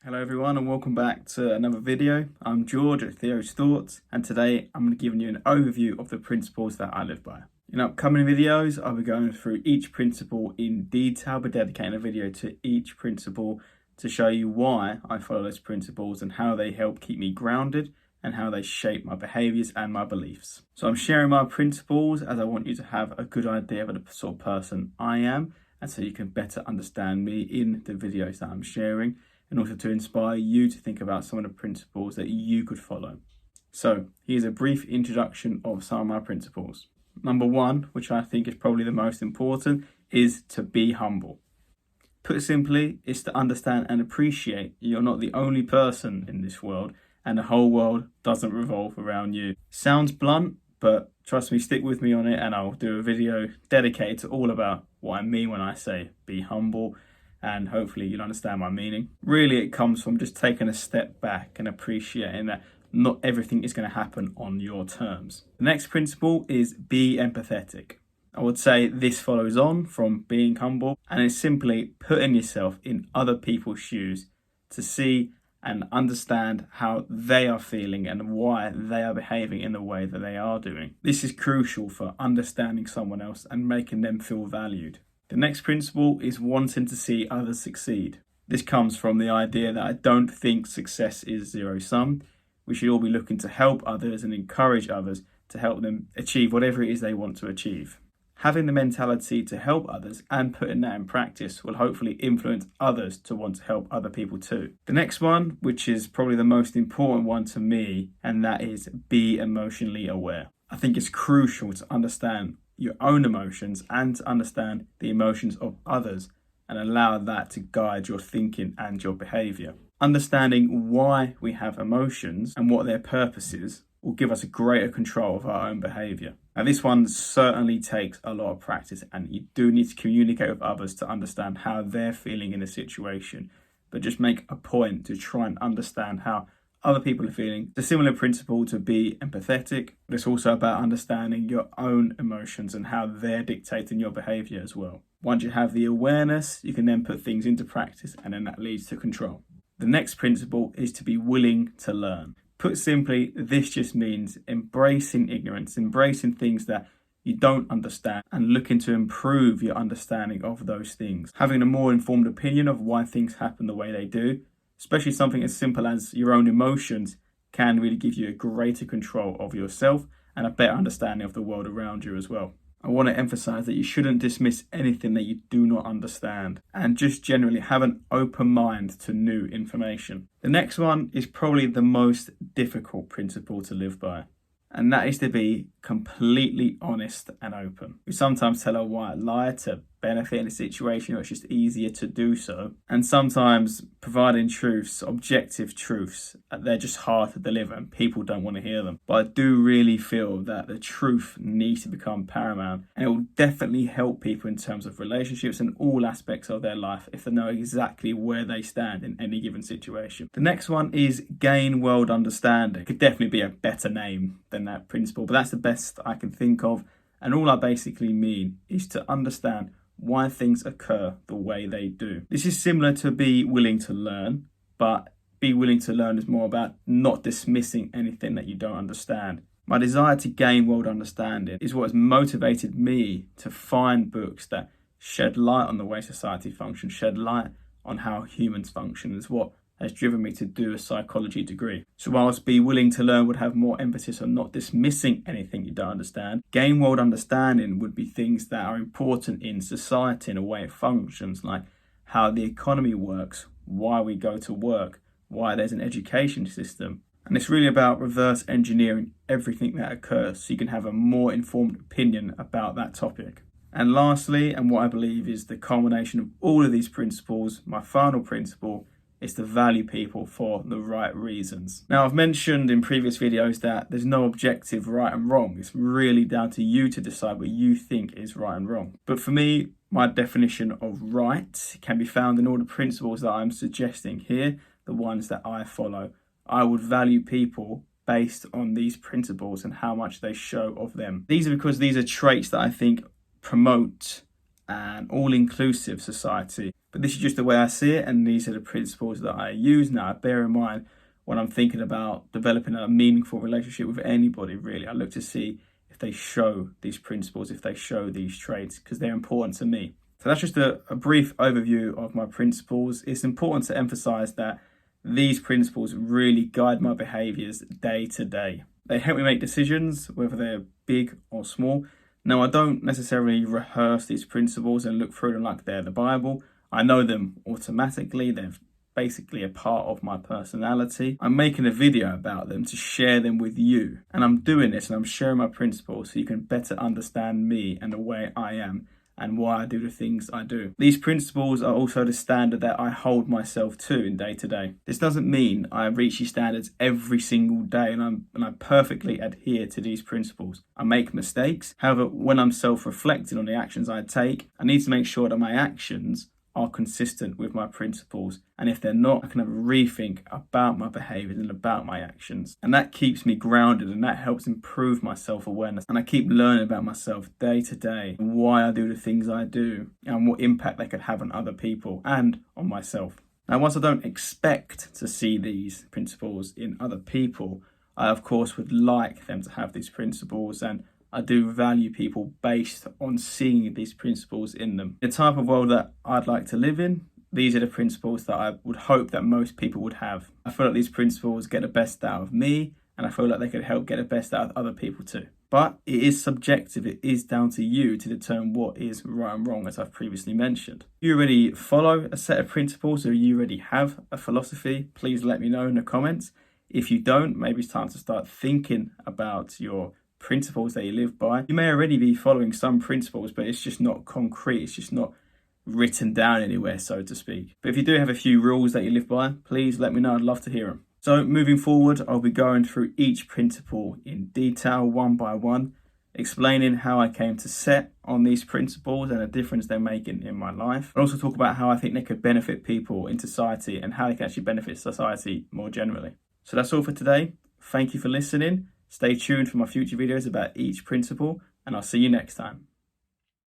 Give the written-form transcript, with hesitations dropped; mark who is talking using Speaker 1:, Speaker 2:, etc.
Speaker 1: Hello everyone and welcome back to another video. I'm George at Theo's Thoughts, and today I'm going to be giving you an overview of the principles that I live by. In upcoming videos I'll be going through each principle in detail, but dedicating a video to each principle to show you why I follow those principles and how they help keep me grounded and how they shape my behaviours and my beliefs. So I'm sharing my principles as I want you to have a good idea of the sort of person I am, and so you can better understand me in the videos that I'm sharing, and also to inspire you to think about some of the principles that you could follow. So here's a brief introduction of some of my principles. Number one, which I think is probably the most important, is to be humble. Put simply, it's to understand and appreciate you're not the only person in this world and the whole world doesn't revolve around you. Sounds blunt, but trust me, stick with me on it and I'll do a video dedicated to all about what I mean when I say be humble, and hopefully you'll understand my meaning. Really, it comes from just taking a step back and appreciating that not everything is going to happen on your terms. The next principle is be empathetic. I would say this follows on from being humble, and it's simply putting yourself in other people's shoes to see and understand how they are feeling and why they are behaving in the way that they are doing. This is crucial for understanding someone else and making them feel valued. The next principle is wanting to see others succeed. This comes from the idea that I don't think success is zero-sum. We should all be looking to help others and encourage others to help them achieve whatever it is they want to achieve. Having the mentality to help others and putting that in practice will hopefully influence others to want to help other people too. The next one, which is probably the most important one to me, and that is be emotionally aware. I think it's crucial to understand your own emotions and to understand the emotions of others and allow that to guide your thinking and your behaviour. Understanding why we have emotions and what their purpose is will give us a greater control of our own behaviour. Now this one certainly takes a lot of practice, and you do need to communicate with others to understand how they're feeling in a situation, but just make a point to try and understand how other people are feeling. It's a similar principle to be empathetic, but it's also about understanding your own emotions and how they're dictating your behaviour as well. Once you have the awareness, you can then put things into practice, and then that leads to control. The next principle is to be willing to learn. Put simply, this just means embracing ignorance, embracing things that you don't understand and looking to improve your understanding of those things. Having a more informed opinion of why things happen the way they do, especially something as simple as your own emotions, can really give you a greater control of yourself and a better understanding of the world around you as well. I want to emphasize that you shouldn't dismiss anything that you do not understand, and just generally have an open mind to new information. The next one is probably the most difficult principle to live by, and that is to be completely honest and open. We sometimes tell a white lie to benefit in a situation, or it's just easier to do so. And sometimes providing truths, objective truths, they're just hard to deliver and people don't want to hear them. But I do really feel that the truth needs to become paramount, and it will definitely help people in terms of relationships and all aspects of their life if they know exactly where they stand in any given situation. The next one is gain world understanding. Could definitely be a better name than that principle, but that's the best I can think of. And all I basically mean is to understand why things occur the way they do. This is similar to be willing to learn, but be willing to learn is more about not dismissing anything that you don't understand. My desire to gain world understanding is what has motivated me to find books that shed light on the way society functions, shed light on how humans function, is what has driven me to do a psychology degree. So whilst be willing to learn would have more emphasis on not dismissing anything you don't understand, gain world understanding would be things that are important in society and the way it functions, like how the economy works, why we go to work, why there's an education system. And it's really about reverse engineering everything that occurs so you can have a more informed opinion about that topic. And lastly, and what I believe is the culmination of all of these principles, my final principle is to value people for the right reasons. Now, I've mentioned in previous videos that there's no objective right and wrong. It's really down to you to decide what you think is right and wrong. But for me, my definition of right can be found in all the principles that I'm suggesting here, the ones that I follow. I would value people based on these principles and how much they show of them. These are because these are traits that I think promote an all-inclusive society But this is just the way I see it, and these are the principles that I use now. I bear in mind when I'm thinking about developing a meaningful relationship with anybody, really. I look to see if they show these principles, if they show these traits, because they're important to me. So that's just a brief overview of my principles. It's important to emphasize that these principles really guide my behaviors day to day. They help me make decisions, whether they're big or small. Now, I don't necessarily rehearse these principles and look through them like they're the Bible. I know them automatically. They're basically a part of my personality. I'm making a video about them to share them with you. And I'm doing this and I'm sharing my principles so you can better understand me and the way I am and why I do the things I do. These principles are also the standard that I hold myself to in day to day. This doesn't mean I reach these standards every single day and I perfectly adhere to these principles. I make mistakes. However, when I'm self-reflecting on the actions I take, I need to make sure that my actions are consistent with my principles. And if they're not, I can have a rethink about my behaviors and about my actions. And that keeps me grounded and that helps improve my self-awareness. And I keep learning about myself day to day and why I do the things I do and what impact they could have on other people and on myself. Now, once I don't expect to see these principles in other people, I of course would like them to have these principles, and I do value people based on seeing these principles in them. The type of world that I'd like to live in, these are the principles that I would hope that most people would have. I feel like these principles get the best out of me, and I feel like they could help get the best out of other people too. But it is subjective. It is down to you to determine what is right and wrong, as I've previously mentioned. If you already follow a set of principles or you already have a philosophy, please let me know in the comments. If you don't, maybe it's time to start thinking about your principles that you live by. You may already be following some principles, but it's just not concrete. It's just not written down anywhere, so to speak. But if you do have a few rules that you live by, please let me know. I'd love to hear them. So moving forward, I'll be going through each principle in detail, one by one, explaining how I came to set on these principles and the difference they're making in my life. I'll also talk about how I think they could benefit people in society and how they can actually benefit society more generally. So that's all for today. Thank you for listening. Stay tuned for my future videos about each principle, and I'll see you next time.